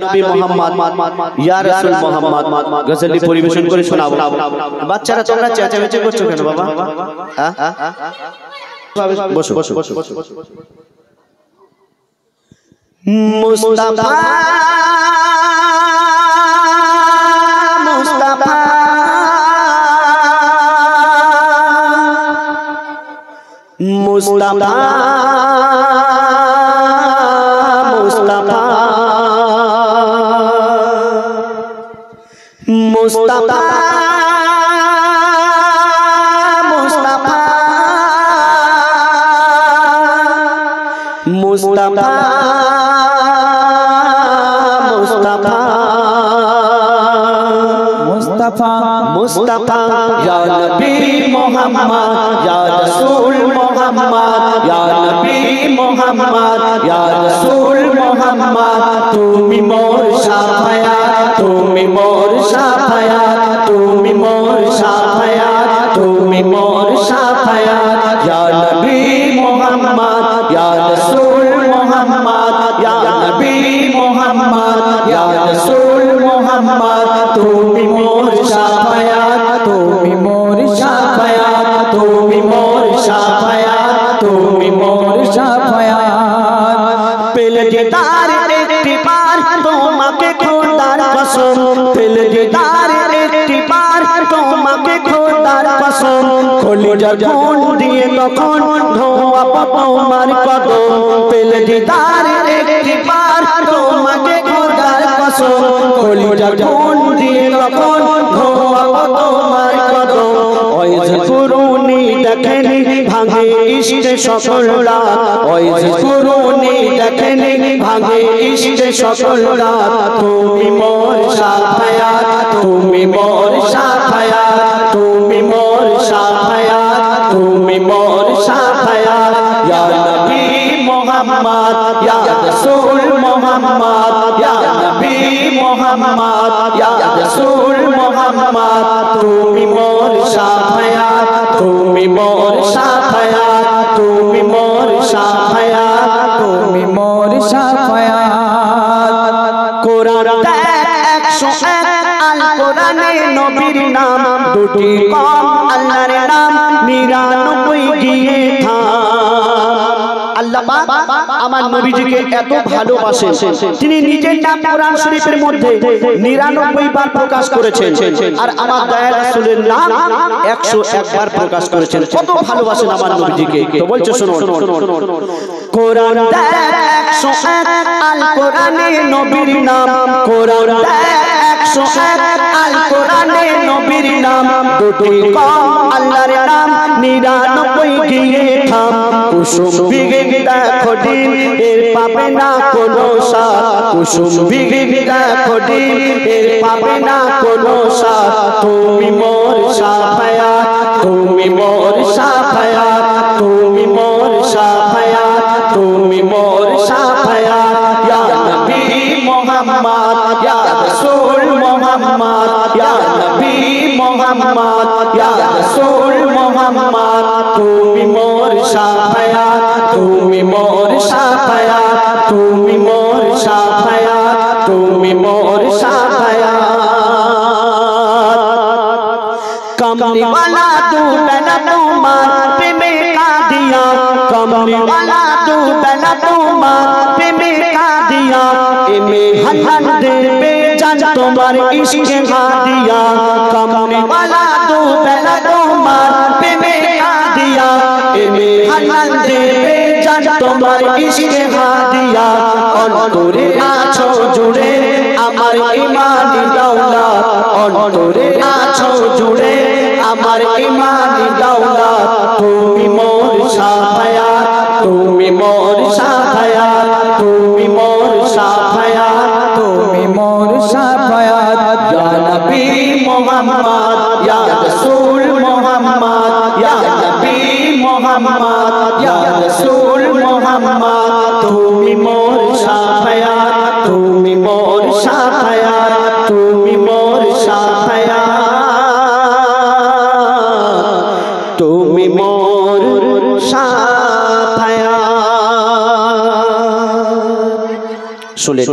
নবী মুহাম্মদ ইয়া রাসূল মুহাম্মদ গজল পরিবেশন করে শোনাবো। বাচ্চারা তোমরা চেঁচামেচি করছো কেন বাবা? হ্যাঁ বসো বসো বসো। মুস্তাফা মুস্তাফা মুস্তাফা মুস্তাফা মুস্তাফা মুস্তাফা মুস্তাফা মুস্তাফা মুস্তাফা ইয়া নবী মুহাম্মদ ইয়া রাসূল মুহাম্মদ ইয়া নবী মুহাম্মদ ইয়া রাসূল মুহাম্মদ তুমি মোর শাফায়াত তুমি মোর শাফায়াত তুমি মোর শাফায়াত তুমি মোর শাফায়াত ইয়া নবী মুহাম্মদ ইয়া রাসূল মুহাম্মদ ইয়া নবী মুহাম্মদ ইয়া রাসূল মুহাম্মদ তুমি মোর শাফায়াত তুমি মোর শাফায়াত তুমি মোর শাফায়াত তুমি মোর শাফায়াত পেলে দিদার একটি বার তোমাকে খোদার কসম পেলে দিদার একটি বার তোমাকে খোদার কসম কলিজা খুন দিয়ে তখন ধোয়া তোমার কদম পেলে দিদার একটি বার তোমাকে খোদার কসম কলিজা খুন দিয়ে তখন ধোয়া তোমার কদম ওই কুরুনি দেখেনি ভাঙে ইশকে সকল রাত ওই কুরুনি দেখেনি ভাঙে ইশকে সকল রাত তুমি মোর শাফায়াত তুমি মোর শাফায়াত তুমি মোর শাফায়াত তুমি মোর শাফায়াত ইয়া নবী মুহাম্মদ ইয়া রাসূল মুহাম্মদ ইয়া নবী মুহাম্মদ ইয়া রাসূল মুহাম্মদ তুমি মোর শাফায়াত তুমি মোর শাফায়াত তুমি মোর শাফায়াত তুমি মোর শাফায়াত কোরআন 101 আল কোরআনে নবীর নাম দুটি কম আল্লাহর নাম 99 গিয়ে আল্লাহ পাক আমার নবীজিকে এত ভালোবাসেন তিনি নিজের নাম কোরআন শরীফের মধ্যে 99 বার প্রকাশ করেছেন আর আমার দয়ার রাসূলের নাম 101 বার প্রকাশ করেছেন কত ভালোবাসেন আমার নবীজিকে তো বলছো শুনো কোরআন 101 আল কোরআনে নবীর নাম কোরআন 101 আল কোরআনে নবীর নাম দুটি কম আল্লাহর নাম 99 গিয়ে থাম কুসুম বিগে দেখো ডিম এর পাবে না কোনো স্বাদ কুসুম বিগে দেখো ডিম এর পাবে না কোনো স্বাদ তুমি মোর শাফায়াত তুমি মোর শাফায়াত তুমি মোর শাফায়াত তুমি মোর শাফায়াত ইয়া নবী মুহাম্মদ ইয়া রাসূল মুহাম্মদ ইয়া নবী মুহাম্মদ ইয়া রাসূল মুহাম্মদ তুমি মোর শাফায়াত তুমি মোর শাফায়াত তুমি মোর শাফায়াত তুমি মোর শাফায়াত কমলি वाला तू बेला तुम्हार प्रेमे का दिया कमली वाला तू बेला तुम्हार प्रेमे का दिया इमे हसन दे बेजान तुम्हार इश्क का दिया कमली वाला तू बेला तुम्हार प्रेमे का दिया इमे हसन दे बेजान तुम्हार इश्क का दिया অন্তরে আছো জুড়ে আমার ঈমানি দৌলত অন্তরে আছো জুড়ে আমার ঈমানি দৌলত তুমি মোর শাফায়াত তুমি মোর শাফায়াত তুমি মোর শাফায়াত তুমি মোর শাফায়াত ইয়া নবী মুহাম্মদ ইয়া রাসূল মুহাম্মদ ইয়া নবী মুহাম্মদ ইয়া রাসূল মুহাম্মদ তুমি মোর শাফায়াত তুমি মোর শাফায়াত তুমি মোর শাফায়াত তুমি মোর শাফায়াত শুনে